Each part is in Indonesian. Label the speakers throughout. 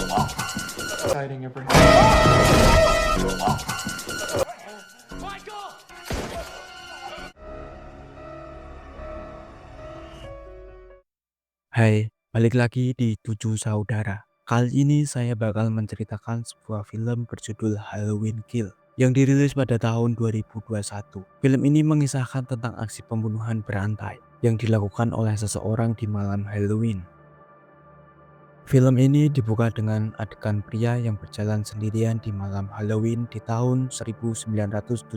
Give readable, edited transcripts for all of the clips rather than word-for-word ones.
Speaker 1: Exciting every.
Speaker 2: Hai, balik lagi di Tujuh Saudara. Kali ini saya bakal menceritakan sebuah film berjudul Halloween Kill yang dirilis pada tahun 2021. Film ini mengisahkan tentang aksi pembunuhan berantai yang dilakukan oleh seseorang di malam Halloween. Film ini dibuka dengan adegan pria yang berjalan sendirian di malam Halloween di tahun 1978.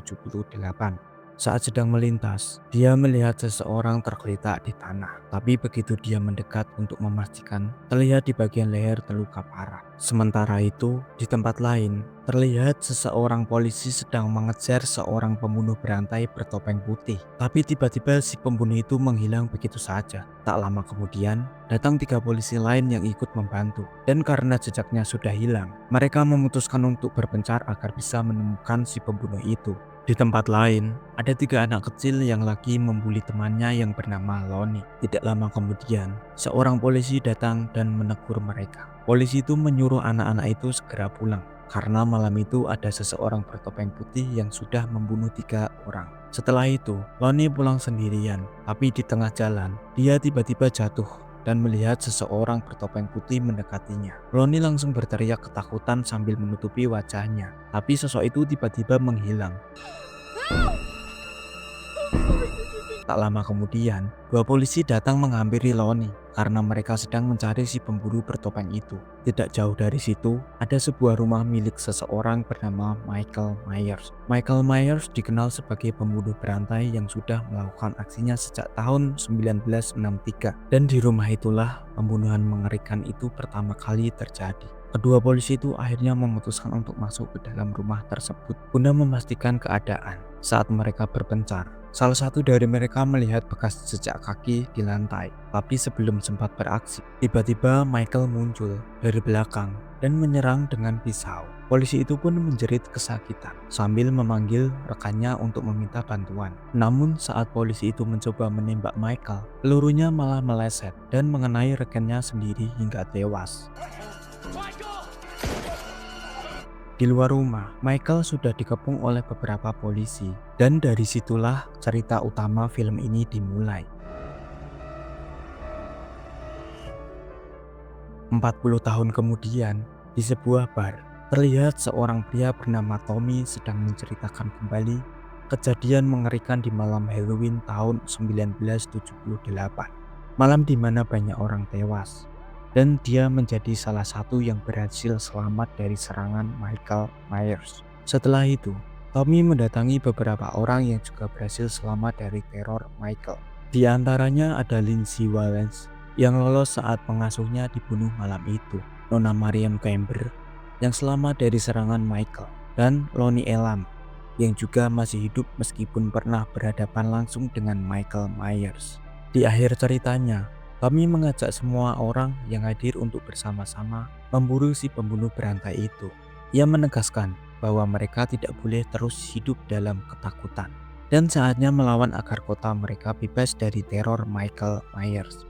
Speaker 2: Saat sedang melintas, dia melihat seseorang tergeletak di tanah. Tapi begitu dia mendekat untuk memastikan, terlihat di bagian leher terluka parah. Sementara itu, di tempat lain, terlihat seseorang polisi sedang mengejar seorang pembunuh berantai bertopeng putih. Tapi tiba-tiba si pembunuh itu menghilang begitu saja. Tak lama kemudian, datang 3 polisi lain yang ikut membantu. Dan karena jejaknya sudah hilang, mereka memutuskan untuk berpencar agar bisa menemukan si pembunuh itu. Di tempat lain, ada 3 anak kecil yang lagi membuli temannya yang bernama Lonnie. Tidak lama kemudian, seorang polisi datang dan menegur mereka. Polisi itu menyuruh anak-anak itu segera pulang, karena malam itu ada seseorang bertopeng putih yang sudah membunuh 3 orang. Setelah itu, Lonnie pulang sendirian, tapi di tengah jalan, dia tiba-tiba jatuh dan melihat seseorang bertopeng putih mendekatinya. Lonnie langsung berteriak ketakutan sambil menutupi wajahnya, tapi sosok itu tiba-tiba menghilang. Tak lama kemudian, 2 polisi datang menghampiri Lonnie karena mereka sedang mencari si pemburu bertopeng itu. Tidak jauh dari situ, ada sebuah rumah milik seseorang bernama Michael Myers. Michael Myers dikenal sebagai pembunuh berantai yang sudah melakukan aksinya sejak tahun 1963. Dan di rumah itulah pembunuhan mengerikan itu pertama kali terjadi. Kedua polisi itu akhirnya memutuskan untuk masuk ke dalam rumah tersebut guna memastikan keadaan. Saat mereka berpencar, salah satu dari mereka melihat bekas jejak kaki di lantai. Tapi sebelum sempat beraksi, tiba-tiba Michael muncul dari belakang dan menyerang dengan pisau. Polisi itu pun menjerit kesakitan sambil memanggil rekannya untuk meminta bantuan. Namun saat polisi itu mencoba menembak Michael, pelurunya malah meleset dan mengenai rekannya sendiri hingga tewas. Di luar rumah, Michael sudah dikepung oleh beberapa polisi, dan dari situlah cerita utama film ini dimulai. 40 tahun kemudian, di sebuah bar, terlihat seorang pria bernama Tommy sedang menceritakan kembali kejadian mengerikan di malam Halloween tahun 1978. Malam di mana banyak orang tewas. Dan dia menjadi salah satu yang berhasil selamat dari serangan Michael Myers. Setelah itu, Tommy mendatangi beberapa orang yang juga berhasil selamat dari teror Michael. Di antaranya ada Lindsay Wallens yang lolos saat pengasuhnya dibunuh malam itu, Nona Mariam Camber yang selamat dari serangan Michael, dan Lonnie Elam yang juga masih hidup meskipun pernah berhadapan langsung dengan Michael Myers. Di akhir ceritanya, kami mengajak semua orang yang hadir untuk bersama-sama memburu si pembunuh berantai itu. Ia menegaskan bahwa mereka tidak boleh terus hidup dalam ketakutan dan saatnya melawan agar kota mereka bebas dari teror Michael Myers.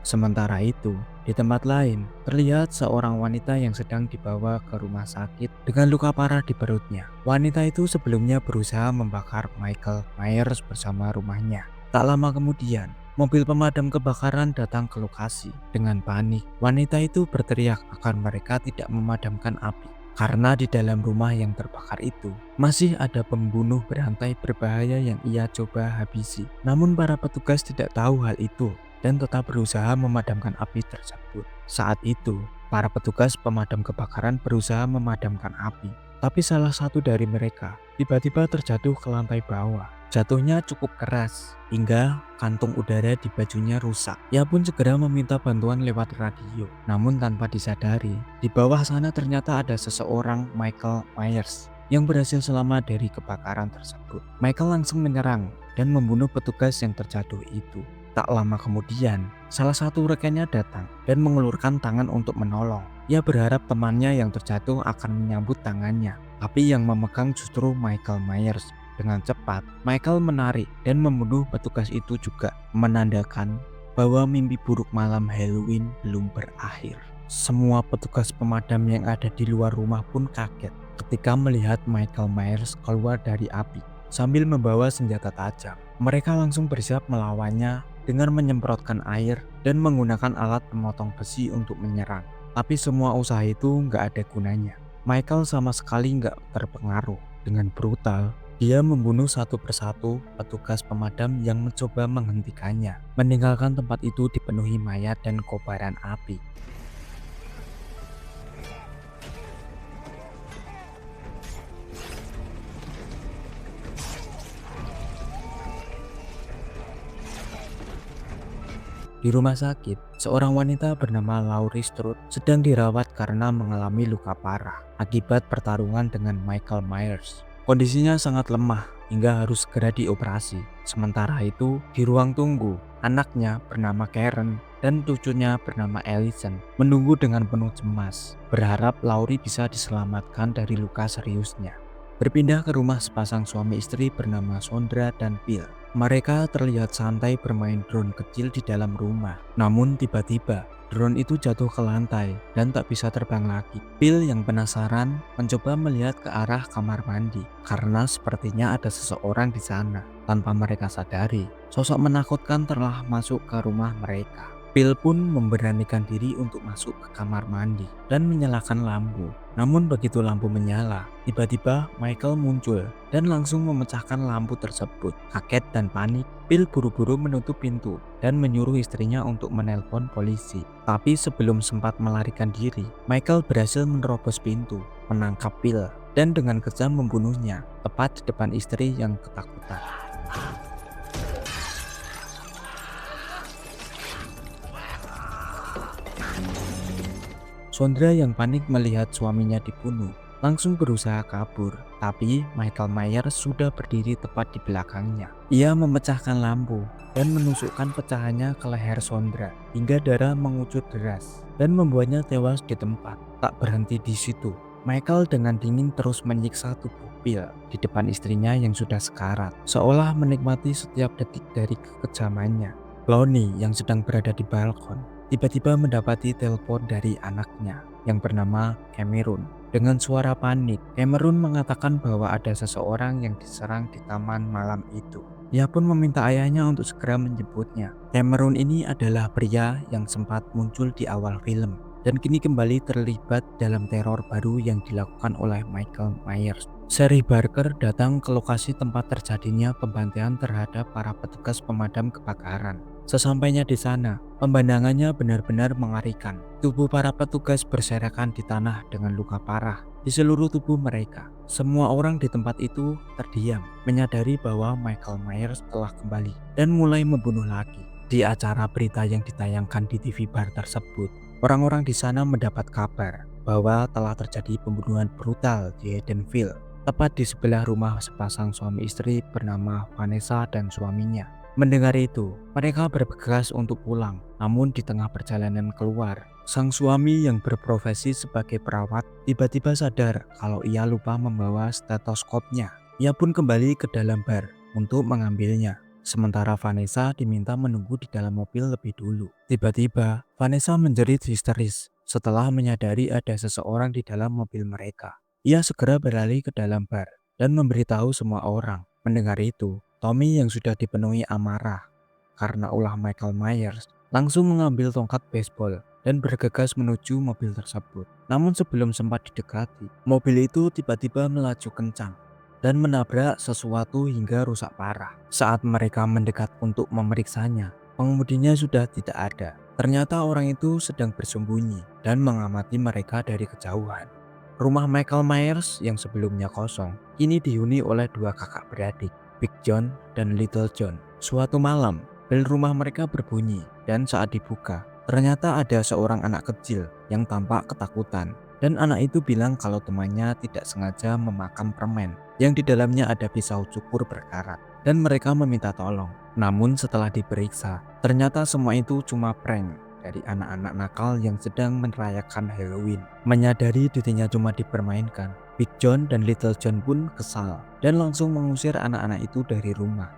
Speaker 2: Sementara itu, di tempat lain, terlihat seorang wanita yang sedang dibawa ke rumah sakit dengan luka parah di perutnya. Wanita itu sebelumnya berusaha membakar Michael Myers bersama rumahnya. Tak lama kemudian, mobil pemadam kebakaran datang ke lokasi. Dengan panik, wanita itu berteriak agar mereka tidak memadamkan api. Karena di dalam rumah yang terbakar itu, masih ada pembunuh berantai berbahaya yang ia coba habisi. Namun para petugas tidak tahu hal itu dan tetap berusaha memadamkan api tersebut. Saat itu, para petugas pemadam kebakaran berusaha memadamkan api. Tapi salah satu dari mereka tiba-tiba terjatuh ke lantai bawah. Jatuhnya cukup keras, hingga kantung udara di bajunya rusak. Ia pun segera meminta bantuan lewat radio. Namun tanpa disadari, di bawah sana ternyata ada seseorang, Michael Myers, yang berhasil selamat dari kebakaran tersebut. Michael langsung menyerang dan membunuh petugas yang terjatuh itu. Tak lama kemudian, salah satu rekannya datang dan mengulurkan tangan untuk menolong. Ia berharap temannya yang terjatuh akan menyambut tangannya, tapi yang memegang justru Michael Myers. Dengan cepat, Michael menarik dan membunuh petugas itu juga, menandakan bahwa mimpi buruk malam Halloween belum berakhir. Semua petugas pemadam yang ada di luar rumah pun kaget ketika melihat Michael Myers keluar dari api sambil membawa senjata tajam. Mereka langsung bersiap melawannya dengan menyemprotkan air dan menggunakan alat pemotong besi untuk menyerang. Tapi semua usaha itu nggak ada gunanya. Michael sama sekali nggak terpengaruh. Dengan brutal, dia membunuh satu persatu petugas pemadam yang mencoba menghentikannya, meninggalkan tempat itu dipenuhi mayat dan kobaran api. Di rumah sakit, seorang wanita bernama Laurie Strode sedang dirawat karena mengalami luka parah akibat pertarungan dengan Michael Myers. Kondisinya sangat lemah hingga harus segera dioperasi. Sementara itu, di ruang tunggu, anaknya bernama Karen dan cucunya bernama Allison menunggu dengan penuh cemas, berharap Laurie bisa diselamatkan dari luka seriusnya. Berpindah ke rumah sepasang suami istri bernama Sondra dan Phil. Mereka terlihat santai bermain drone kecil di dalam rumah. Namun tiba-tiba drone itu jatuh ke lantai dan tak bisa terbang lagi. Phil yang penasaran mencoba melihat ke arah kamar mandi karena sepertinya ada seseorang di sana. Tanpa mereka sadari, sosok menakutkan telah masuk ke rumah mereka. Phil pun memberanikan diri untuk masuk ke kamar mandi dan menyalakan lampu. Namun begitu lampu menyala, tiba-tiba Michael muncul dan langsung memecahkan lampu tersebut. Kaget dan panik, Phil buru-buru menutup pintu dan menyuruh istrinya untuk menelpon polisi. Tapi sebelum sempat melarikan diri, Michael berhasil menerobos pintu, menangkap Phil dan dengan kejam membunuhnya tepat di depan istri yang ketakutan. Sondra yang panik melihat suaminya dibunuh langsung berusaha kabur, tapi Michael Myers sudah berdiri tepat di belakangnya. Ia memecahkan lampu dan menusukkan pecahannya ke leher Sondra hingga darah mengucur deras dan membuatnya tewas di tempat. Tak berhenti di situ, Michael dengan dingin terus menyiksa tubuh Phil di depan istrinya yang sudah sekarat, seolah menikmati setiap detik dari kekejamannya. Lonnie yang sedang berada di balkon tiba-tiba mendapati telepon dari anaknya yang bernama Cameron. Dengan suara panik, Cameron mengatakan bahwa ada seseorang yang diserang di taman malam itu. Ia pun meminta ayahnya untuk segera menjemputnya. Cameron ini adalah pria yang sempat muncul di awal film dan kini kembali terlibat dalam teror baru yang dilakukan oleh Michael Myers. Sherry Barker datang ke lokasi tempat terjadinya pembantaian terhadap para petugas pemadam kebakaran. Sesampainya di sana, pemandangannya benar-benar mengerikan. Tubuh para petugas berserakan di tanah dengan luka parah di seluruh tubuh mereka. Semua orang di tempat itu terdiam, menyadari bahwa Michael Myers telah kembali dan mulai membunuh lagi. Di acara berita yang ditayangkan di TV bar tersebut, orang-orang di sana mendapat kabar bahwa telah terjadi pembunuhan brutal di Haddonfield, tepat di sebelah rumah sepasang suami istri bernama Vanessa dan suaminya. Mendengar itu, mereka bergegas untuk pulang. Namun di tengah perjalanan keluar, sang suami yang berprofesi sebagai perawat tiba-tiba sadar kalau ia lupa membawa stetoskopnya. Ia pun kembali ke dalam bar untuk mengambilnya. Sementara Vanessa diminta menunggu di dalam mobil lebih dulu. Tiba-tiba, Vanessa menjerit histeris setelah menyadari ada seseorang di dalam mobil mereka. Ia segera berlari ke dalam bar dan memberitahu semua orang. Mendengar itu, Tommy yang sudah dipenuhi amarah karena ulah Michael Myers langsung mengambil tongkat baseball dan bergegas menuju mobil tersebut. Namun sebelum sempat didekati, mobil itu tiba-tiba melaju kencang dan menabrak sesuatu hingga rusak parah. Saat mereka mendekat untuk memeriksanya, pengemudinya sudah tidak ada. Ternyata orang itu sedang bersembunyi dan mengamati mereka dari kejauhan. Rumah Michael Myers yang sebelumnya kosong kini dihuni oleh dua kakak beradik, Big John dan Little John. Suatu malam, bel rumah mereka berbunyi dan saat dibuka, ternyata ada seorang anak kecil yang tampak ketakutan. Dan anak itu bilang kalau temannya tidak sengaja memakan permen yang di dalamnya ada pisau cukur berkarat dan mereka meminta tolong. Namun setelah diperiksa, ternyata semua itu cuma prank dari anak-anak nakal yang sedang merayakan Halloween. Menyadari dirinya cuma dipermainkan, Big John dan Little John pun kesal dan langsung mengusir anak-anak itu dari rumah.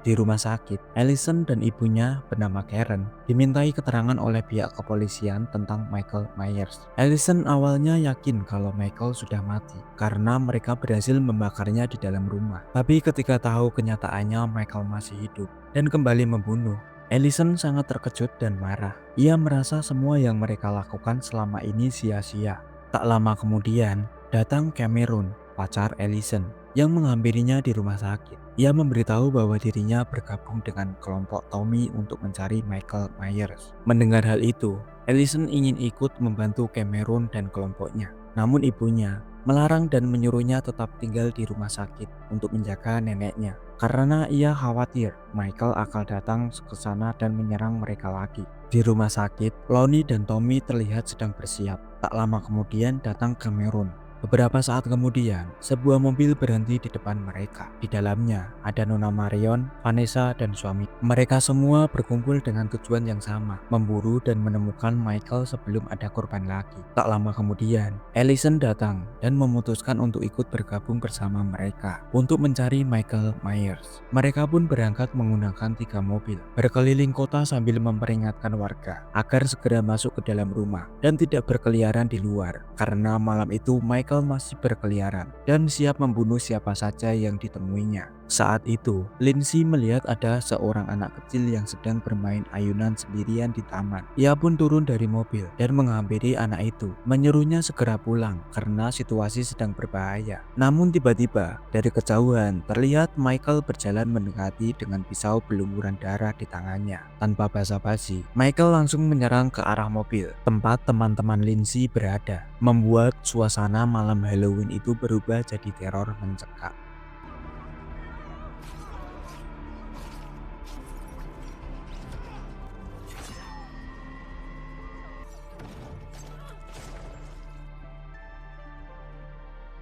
Speaker 2: Di rumah sakit, Allison dan ibunya bernama Karen dimintai keterangan oleh pihak kepolisian tentang Michael Myers. Allison awalnya yakin kalau Michael sudah mati karena mereka berhasil membakarnya di dalam rumah. Tapi ketika tahu kenyataannya Michael masih hidup dan kembali membunuh, Allison sangat terkejut dan marah. Ia merasa semua yang mereka lakukan selama ini sia-sia. Tak lama kemudian, datang Cameron, pacar Allison, yang menghampirinya di rumah sakit. Ia memberitahu bahwa dirinya bergabung dengan kelompok Tommy untuk mencari Michael Myers. Mendengar hal itu, Allison ingin ikut membantu Cameron dan kelompoknya. Namun ibunya melarang dan menyuruhnya tetap tinggal di rumah sakit untuk menjaga neneknya. Karena ia khawatir Michael akan datang ke sana dan menyerang mereka lagi. Di rumah sakit, Lonnie dan Tommy terlihat sedang bersiap. Tak lama kemudian datang Cameron. Beberapa saat kemudian, sebuah mobil berhenti di depan mereka. Di dalamnya ada Nona Marion, Vanessa, dan suami. Mereka semua berkumpul dengan tujuan yang sama, memburu dan menemukan Michael sebelum ada korban lagi. Tak lama kemudian, Allison datang dan memutuskan untuk ikut bergabung bersama mereka untuk mencari Michael Myers. Mereka pun berangkat menggunakan 3 mobil, berkeliling kota sambil memperingatkan warga agar segera masuk ke dalam rumah dan tidak berkeliaran di luar, karena malam itu Michael masih berkeliaran dan siap membunuh siapa saja yang ditemuinya. Saat itu, Lindsay melihat ada seorang anak kecil yang sedang bermain ayunan sendirian di taman. Ia pun turun dari mobil dan menghampiri anak itu, menyuruhnya segera pulang karena situasi sedang berbahaya. Namun tiba-tiba, dari kejauhan terlihat Michael berjalan mendekati dengan pisau berlumuran darah di tangannya. Tanpa basa-basi, Michael langsung menyerang ke arah mobil tempat teman-teman Lindsay berada, membuat suasana malam Halloween itu berubah jadi teror mencekam.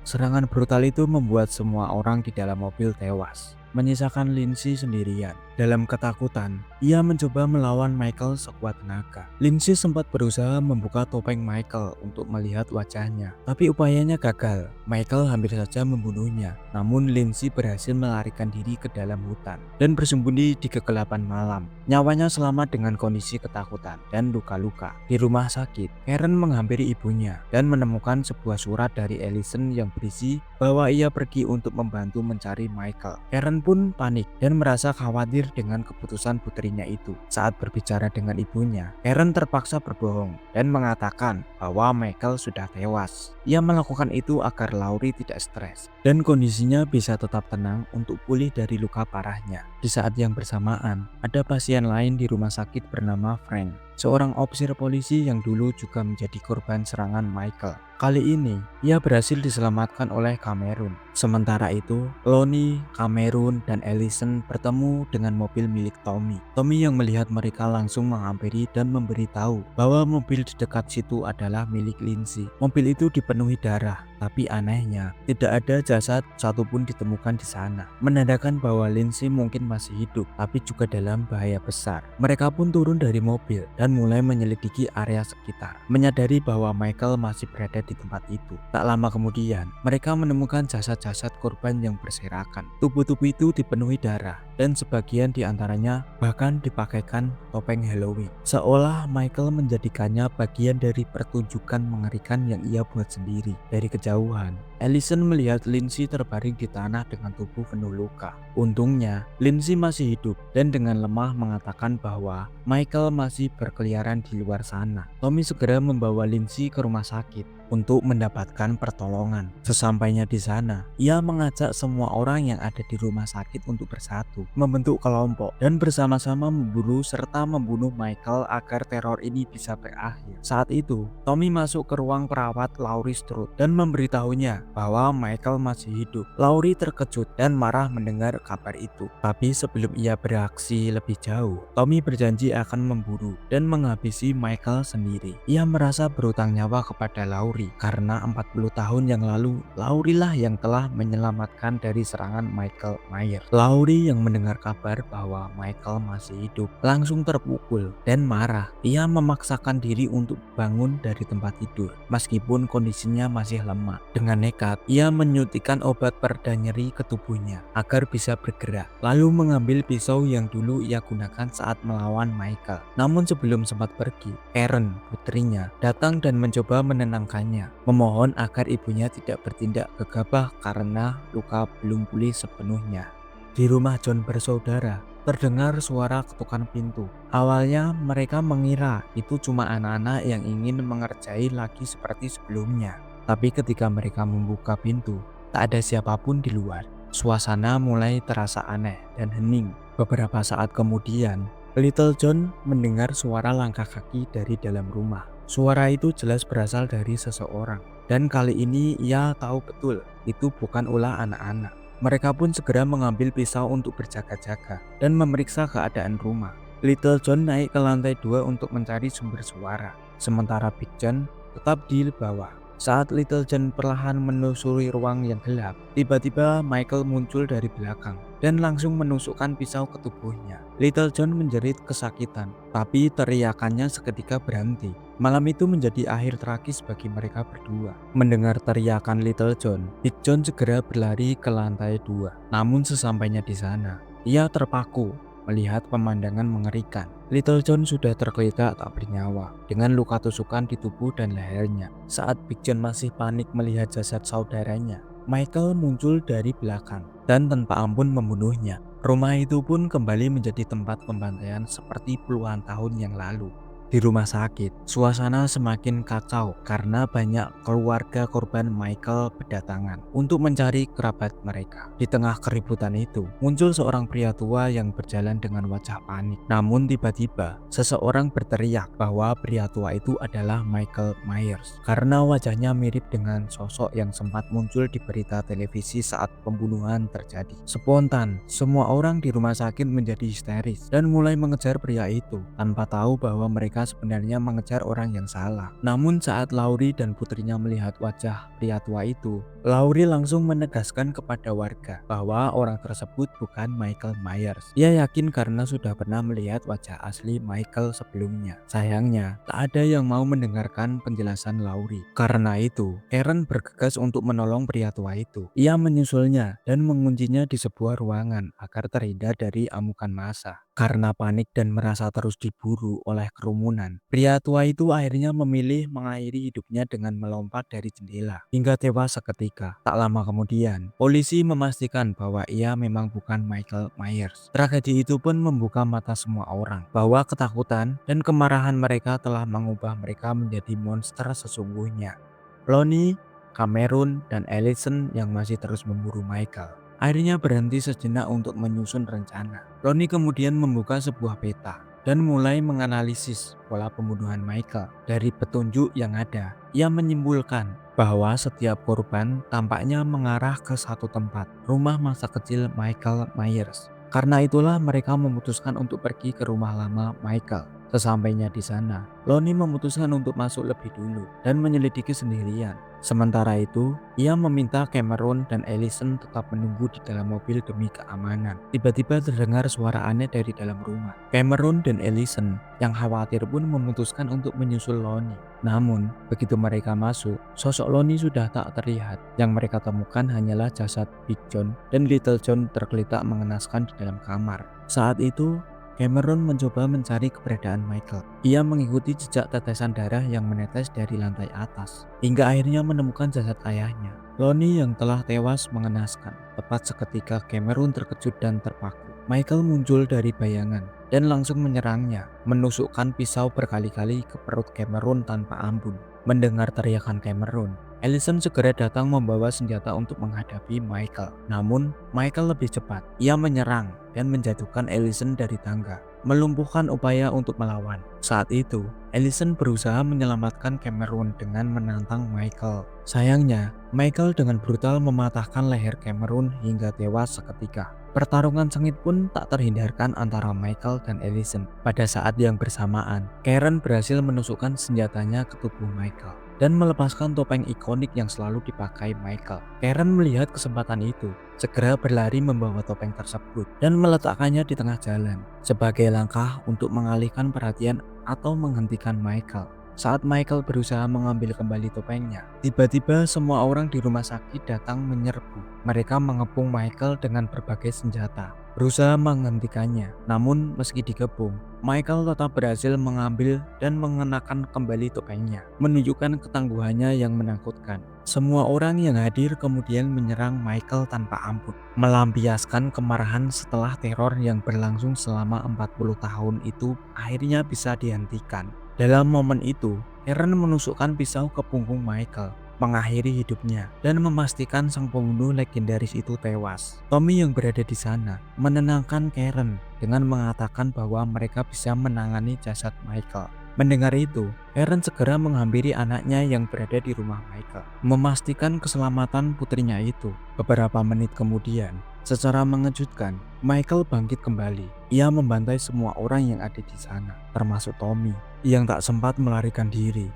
Speaker 2: Serangan brutal itu membuat semua orang di dalam mobil tewas, menyisakan Lindsay sendirian. Dalam ketakutan, ia mencoba melawan Michael sekuat tenaga. Lindsay sempat berusaha membuka topeng Michael untuk melihat wajahnya, tapi upayanya gagal. Michael hampir saja membunuhnya, namun Lindsay berhasil melarikan diri ke dalam hutan dan bersembunyi di kegelapan malam. Nyawanya selamat dengan kondisi ketakutan dan luka-luka. Di rumah sakit, Karen menghampiri ibunya dan menemukan sebuah surat dari Allison yang berisi bahwa ia pergi untuk membantu mencari Michael. Karen pun panik dan merasa khawatir dengan keputusan putrinya itu. Saat berbicara dengan ibunya, Karen terpaksa berbohong dan mengatakan bahwa Michael sudah tewas. Ia melakukan itu agar Laurie tidak stres dan kondisinya bisa tetap tenang untuk pulih dari luka parahnya. Di saat yang bersamaan, ada pasien lain di rumah sakit bernama Frank, seorang ofisir polisi yang dulu juga menjadi korban serangan Michael. Kali ini, ia berhasil diselamatkan oleh Cameron. Sementara itu, Lonnie, Cameron, dan Allison bertemu dengan mobil milik Tommy. Tommy yang melihat mereka langsung menghampiri dan memberitahu bahwa mobil di dekat situ adalah milik Lindsay. Mobil itu dipenuhi darah, tapi anehnya tidak ada jasad satupun ditemukan di sana, menandakan bahwa Lindsay mungkin masih hidup, tapi juga dalam bahaya besar. Mereka pun turun dari mobil dan mulai menyelidiki area sekitar, menyadari bahwa Michael masih berada di tempat itu. Tak lama kemudian, mereka menemukan jasad-jasad korban yang berserakan. Tubuh-tubuh itu dipenuhi darah dan sebagian diantaranya bahkan dipakaikan topeng Halloween, seolah Michael menjadikannya bagian dari pertunjukan mengerikan yang ia buat sendiri. Dari kejauhan, Allison melihat Lindsay terbaring di tanah dengan tubuh penuh luka. Untungnya, Lindsay masih hidup dan dengan lemah mengatakan bahwa Michael masih berkeliaran di luar sana. Tommy segera membawa Lindsay ke rumah sakit untuk mendapatkan pertolongan. Sesampainya di sana, ia mengajak semua orang yang ada di rumah sakit untuk bersatu, membentuk kelompok, dan bersama-sama memburu serta membunuh Michael agar teror ini bisa berakhir. Saat itu, Tommy masuk ke ruang perawat Laurie Strode dan memberitahunya bahwa Michael masih hidup. Laurie terkejut dan marah mendengar kabar itu. Tapi sebelum ia bereaksi lebih jauh, Tommy berjanji akan memburu dan menghabisi Michael sendiri. Ia merasa berutang nyawa kepada Laurie Laurie karena 40 tahun yang lalu Laurie lah yang telah menyelamatkan dari serangan Michael Myers. Laurie yang mendengar kabar bahwa Michael masih hidup langsung terpukul dan marah. Ia memaksakan diri untuk bangun dari tempat tidur meskipun kondisinya masih lemah. Dengan nekat, ia menyuntikkan obat pereda nyeri ke tubuhnya agar bisa bergerak, lalu mengambil pisau yang dulu ia gunakan saat melawan Michael. Namun sebelum sempat pergi, Karen, putrinya, datang dan mencoba menenangkannya, memohon agar ibunya tidak bertindak gegabah karena luka belum pulih sepenuhnya. Di rumah John bersaudara, terdengar suara ketukan pintu. Awalnya mereka mengira itu cuma anak-anak yang ingin mengerjai lagi seperti sebelumnya. Tapi ketika mereka membuka pintu, tak ada siapapun di luar. Suasana mulai terasa aneh dan hening. Beberapa saat kemudian, Little John mendengar suara langkah kaki dari dalam rumah. Suara itu jelas berasal dari seseorang, dan kali ini ia tahu betul itu bukan ulah anak-anak. Mereka pun segera mengambil pisau untuk berjaga-jaga dan memeriksa keadaan rumah. Little John naik ke lantai 2 untuk mencari sumber suara, sementara Big John tetap di bawah. Saat Little John perlahan menelusuri ruang yang gelap, tiba-tiba Michael muncul dari belakang dan langsung menusukkan pisau ke tubuhnya. Little John menjerit kesakitan, tapi teriakannya seketika berhenti. Malam itu menjadi akhir tragis bagi mereka berdua. Mendengar teriakan Little John, Big John segera berlari ke lantai 2. Namun sesampainya di sana, ia terpaku melihat pemandangan mengerikan. Little John sudah tergeletak tak bernyawa dengan luka tusukan di tubuh dan lehernya. Saat Big John masih panik melihat jasad saudaranya, Michael muncul dari belakang dan tanpa ampun membunuhnya. Rumah itu pun kembali menjadi tempat pembantaian seperti puluhan tahun yang lalu. Di rumah sakit, suasana semakin kacau karena banyak keluarga korban Michael berdatangan untuk mencari kerabat mereka. Di tengah keributan itu, muncul seorang pria tua yang berjalan dengan wajah panik. Namun tiba-tiba, seseorang berteriak bahwa pria tua itu adalah Michael Myers karena wajahnya mirip dengan sosok yang sempat muncul di berita televisi saat pembunuhan terjadi. Spontan, semua orang di rumah sakit menjadi histeris dan mulai mengejar pria itu tanpa tahu bahwa mereka sebenarnya mengejar orang yang salah. Namun saat Laurie dan putrinya melihat wajah pria tua itu, Laurie langsung menegaskan kepada warga bahwa orang tersebut bukan Michael Myers. Ia yakin karena sudah pernah melihat wajah asli Michael sebelumnya. Sayangnya, tak ada yang mau mendengarkan penjelasan Laurie. Karena itu, Karen bergegas untuk menolong pria tua itu. Ia menyusulnya dan menguncinya di sebuah ruangan agar terhindar dari amukan massa. Karena panik dan merasa terus diburu oleh kerumunan, pria tua itu akhirnya memilih mengakhiri hidupnya dengan melompat dari jendela hingga tewas seketika. Tak lama kemudian, polisi memastikan bahwa ia memang bukan Michael Myers. Tragedi itu pun membuka mata semua orang bahwa ketakutan dan kemarahan mereka telah mengubah mereka menjadi monster sesungguhnya. Lonnie, Cameron, dan Allison yang masih terus memburu Michael akhirnya berhenti sejenak untuk menyusun rencana. Lonnie kemudian membuka sebuah peta dan mulai menganalisis pola pembunuhan Michael. Dari petunjuk yang ada, ia menyimpulkan bahwa setiap korban tampaknya mengarah ke satu tempat, rumah masa kecil Michael Myers. Karena itulah mereka memutuskan untuk pergi ke rumah lama Michael. Sesampainya di sana, Lonnie memutuskan untuk masuk lebih dulu dan menyelidiki sendirian. Sementara itu, ia meminta Cameron dan Allison tetap menunggu di dalam mobil demi keamanan. Tiba-tiba terdengar suara aneh dari dalam rumah. Cameron dan Allison yang khawatir pun memutuskan untuk menyusul Lonnie. Namun, begitu mereka masuk, sosok Lonnie sudah tak terlihat. Yang mereka temukan hanyalah jasad Big John dan Little John tergeletak mengenaskan di dalam kamar. Saat itu, Cameron mencoba mencari keberadaan Michael. Ia mengikuti jejak tetesan darah yang menetes dari lantai atas, hingga akhirnya menemukan jasad ayahnya. Lonnie yang telah tewas mengenaskan. Tepat seketika Cameron terkejut dan terpaku. Michael muncul dari bayangan dan langsung menyerangnya, menusukkan pisau berkali-kali ke perut Cameron tanpa ampun. Mendengar teriakan Cameron, Allison segera datang membawa senjata untuk menghadapi Michael. Namun, Michael lebih cepat. Ia menyerang dan menjatuhkan Allison dari tangga, melumpuhkan upaya untuk melawan. Saat itu, Allison berusaha menyelamatkan Cameron dengan menantang Michael. Sayangnya, Michael dengan brutal mematahkan leher Cameron hingga tewas seketika. Pertarungan sengit pun tak terhindarkan antara Michael dan Allison. Pada saat yang bersamaan, Karen berhasil menusukkan senjatanya ke tubuh Michael. dan melepaskan topeng ikonik yang selalu dipakai Michael. Karen melihat kesempatan itu, segera berlari membawa topeng tersebut dan meletakkannya di tengah jalan sebagai langkah untuk mengalihkan perhatian atau menghentikan Michael. Saat Michael berusaha mengambil kembali topengnya, tiba-tiba semua orang di rumah sakit datang menyerbu. Mereka mengepung Michael dengan berbagai senjata, berusaha menghentikannya. Namun meski dikepung, Michael tetap berhasil mengambil dan mengenakan kembali topengnya, menunjukkan ketangguhannya yang menakutkan. Semua orang yang hadir kemudian menyerang Michael tanpa ampun, melampiaskan kemarahan setelah teror yang berlangsung selama 40 tahun itu akhirnya bisa dihentikan. Dalam momen itu, Karen menusukkan pisau ke punggung Michael, mengakhiri hidupnya dan memastikan sang pembunuh legendaris itu tewas. Tommy yang berada di sana menenangkan Karen dengan mengatakan bahwa mereka bisa menangani jasad Michael. Mendengar itu, Karen segera menghampiri anaknya yang berada di rumah Michael, memastikan keselamatan putrinya itu. Beberapa menit kemudian, secara mengejutkan, Michael bangkit kembali. Ia membantai semua orang yang ada di sana, termasuk Tommy yang tak sempat melarikan diri.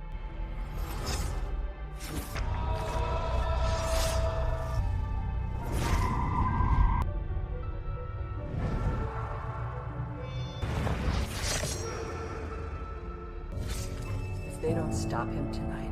Speaker 1: They don't stop him tonight.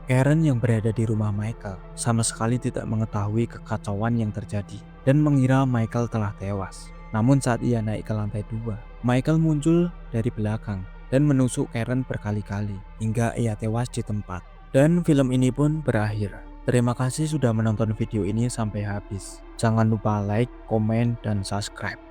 Speaker 2: Karen yang berada di rumah Michael sama sekali tidak mengetahui kekacauan yang terjadi dan mengira Michael telah tewas. Namun saat ia naik ke lantai 2, Michael muncul dari belakang dan menusuk Karen berkali-kali hingga ia tewas di tempat. Dan film ini pun berakhir. Terima kasih sudah menonton video ini sampai habis. Jangan lupa like, komen, dan subscribe.